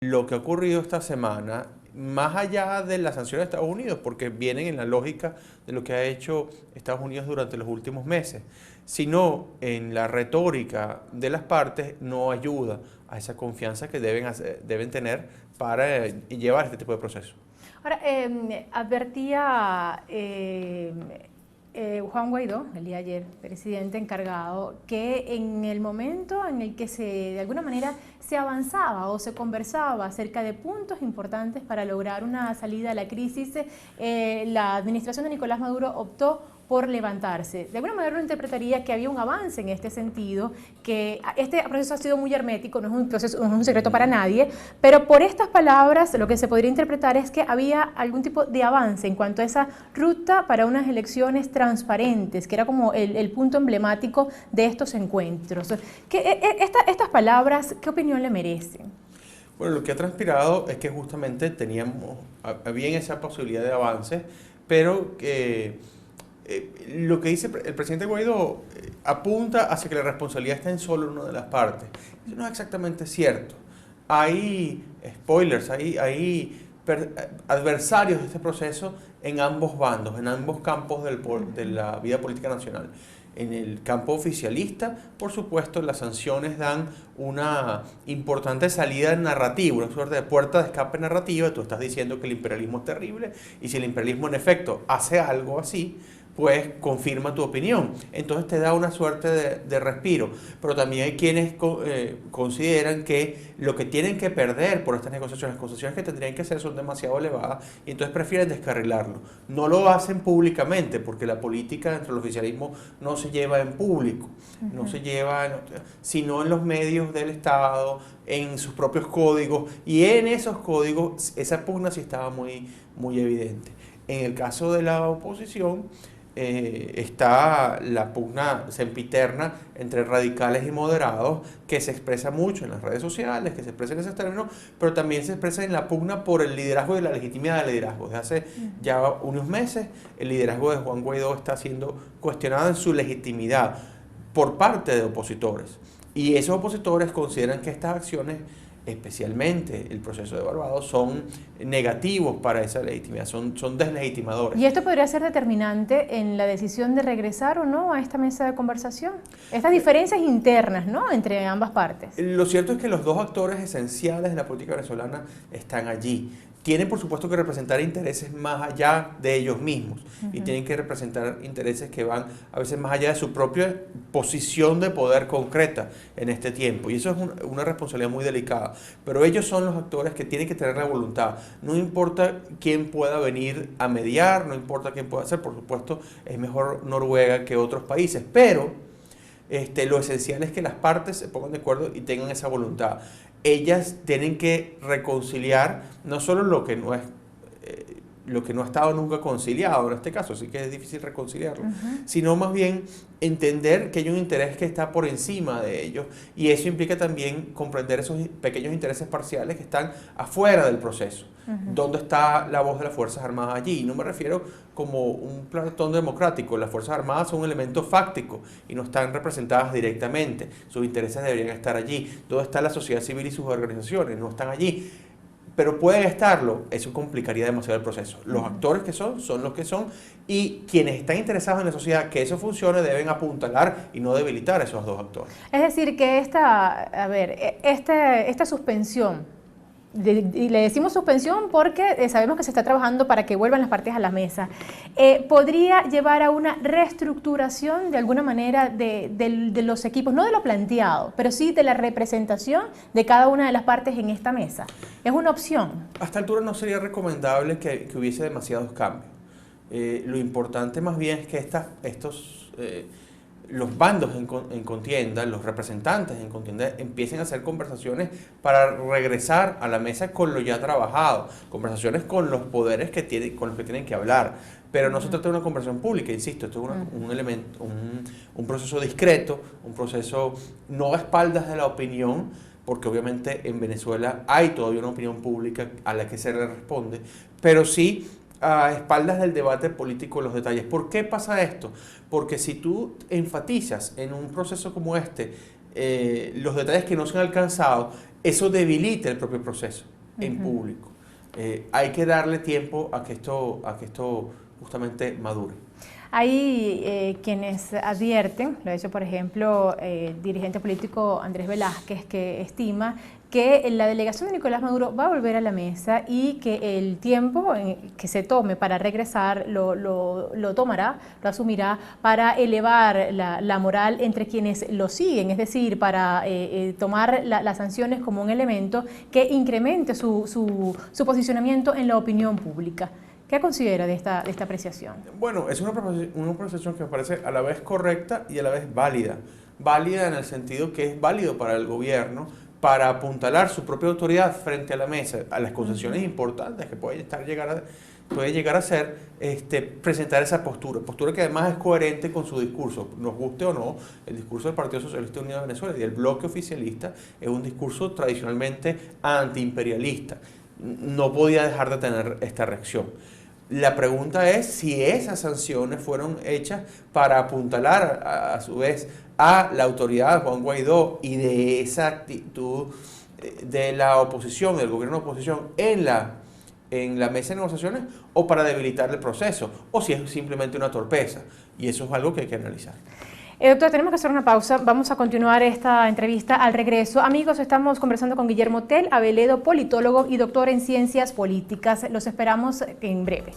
Lo que ha ocurrido esta semana, más allá de las sanciones de Estados Unidos, porque vienen en la lógica de lo que ha hecho Estados Unidos durante los últimos meses, sino en la retórica de las partes, no ayuda a esa confianza que deben tener para llevar este tipo de procesos. Ahora, advertía Juan Guaidó, el día de ayer, presidente encargado, que en el momento en el que de alguna manera se avanzaba o se conversaba acerca de puntos importantes para lograr una salida a la crisis, la administración de Nicolás Maduro optó por levantarse. De alguna manera uno interpretaría que había un avance en este sentido, que este proceso ha sido muy hermético, no es un proceso, no es un secreto para nadie, pero por estas palabras lo que se podría interpretar es que había algún tipo de avance en cuanto a esa ruta para unas elecciones transparentes, que era como el punto emblemático de estos encuentros. Estas palabras, ¿qué opinión le merecen? Bueno, lo que ha transpirado es que justamente había esa posibilidad de avance, pero que lo que dice el presidente Guaidó apunta hacia que la responsabilidad está en solo una de las partes. Eso no es exactamente cierto. Hay spoilers, hay adversarios de este proceso en ambos bandos, en ambos campos de la vida política nacional. En el campo oficialista, por supuesto, las sanciones dan una importante salida narrativa, una suerte de puerta de escape narrativa. Tú estás diciendo que el imperialismo es terrible y si el imperialismo en efecto hace algo así, pues confirma tu opinión. Entonces te da una suerte de respiro. Pero también hay quienes consideran que lo que tienen que perder por estas negociaciones, las concesiones que tendrían que hacer son demasiado elevadas y entonces prefieren descarrilarlo. No lo hacen públicamente porque la política dentro del oficialismo no se lleva en público, no se lleva sino en los medios del Estado, en sus propios códigos, y en esos códigos esa pugna sí estaba muy evidente. En el caso de la oposición, está la pugna sempiterna entre radicales y moderados, que se expresa mucho en las redes sociales, que se expresa en esos términos, pero también se expresa en la pugna por el liderazgo y la legitimidad del liderazgo. Desde hace ya unos meses, el liderazgo de Juan Guaidó está siendo cuestionado en su legitimidad por parte de opositores. Y esos opositores consideran que estas acciones, especialmente el proceso de Barbados, son negativos para esa legitimidad, son deslegitimadores. ¿Y esto podría ser determinante en la decisión de regresar o no a esta mesa de conversación? Estas diferencias internas, ¿no?, entre ambas partes. Lo cierto es que los dos actores esenciales de la política venezolana están allí. Tienen, por supuesto, que representar intereses más allá de ellos mismos y tienen que representar intereses que van a veces más allá de su propia posición de poder concreta en este tiempo. Y eso es una responsabilidad muy delicada. Pero ellos son los actores que tienen que tener la voluntad. No importa quién pueda venir a mediar, no importa quién pueda hacer. Por supuesto, es mejor Noruega que otros países. Pero lo esencial es que las partes se pongan de acuerdo y tengan esa voluntad. Ellas tienen que reconciliar no solo lo que no ha estado nunca conciliado en este caso, así que es difícil reconciliarlo, sino más bien entender que hay un interés que está por encima de ellos, y eso implica también comprender esos pequeños intereses parciales que están afuera del proceso. ¿Dónde está la voz de las Fuerzas Armadas allí? Y no me refiero como un plantón democrático. Las Fuerzas Armadas son un elemento fáctico y no están representadas directamente. Sus intereses deberían estar allí. ¿Dónde está la sociedad civil y sus organizaciones? No están allí. Pero pueden estarlo, eso complicaría demasiado el proceso. Los actores que son los que son, y quienes están interesados en la sociedad que eso funcione deben apuntalar y no debilitar a esos dos actores. Es decir, que esta suspensión, y le decimos suspensión porque sabemos que se está trabajando para que vuelvan las partes a la mesa, podría llevar a una reestructuración de alguna manera de los equipos, no de lo planteado, pero sí de la representación de cada una de las partes en esta mesa. ¿Es una opción? A esta altura no sería recomendable que hubiese demasiados cambios. Lo importante más bien es que los bandos en contienda, los representantes en contienda, empiecen a hacer conversaciones para regresar a la mesa con lo ya trabajado, conversaciones con los poderes con los que tienen que hablar. Pero no se trata de una conversación pública, insisto, esto es un proceso discreto, un proceso no a espaldas de la opinión, porque obviamente en Venezuela hay todavía una opinión pública a la que se le responde, pero sí a espaldas del debate político en los detalles. ¿Por qué pasa esto? Porque si tú enfatizas en un proceso como este los detalles que no se han alcanzado, eso debilita el propio proceso en público. Hay que darle tiempo a que esto justamente madure. Hay quienes advierten, lo ha dicho por ejemplo el dirigente político Andrés Velázquez, que estima que la delegación de Nicolás Maduro va a volver a la mesa y que el tiempo que se tome para regresar lo tomará, lo asumirá para elevar la moral entre quienes lo siguen, es decir, para tomar las sanciones como un elemento que incremente su posicionamiento en la opinión pública. ¿Qué considera de esta apreciación? Bueno, es una apreciación que me parece a la vez correcta y a la vez válida. Válida en el sentido que es válido para el gobierno para apuntalar su propia autoridad frente a la mesa, a las concesiones importantes que puede llegar a ser presentar esa postura que además es coherente con su discurso, nos guste o no. El discurso del Partido Socialista Unido de Venezuela y del bloque oficialista es un discurso tradicionalmente antiimperialista. No podía dejar de tener esta reacción. La pregunta es si esas sanciones fueron hechas para apuntalar a su vez a la autoridad de Juan Guaidó y de esa actitud de la oposición, del gobierno de oposición en la mesa de negociaciones, o para debilitar el proceso, o si es simplemente una torpeza. Y eso es algo que hay que analizar. Doctor, tenemos que hacer una pausa. Vamos a continuar esta entrevista al regreso. Amigos, estamos conversando con Guillermo Tell Aveledo, politólogo y doctor en ciencias políticas. Los esperamos en breve.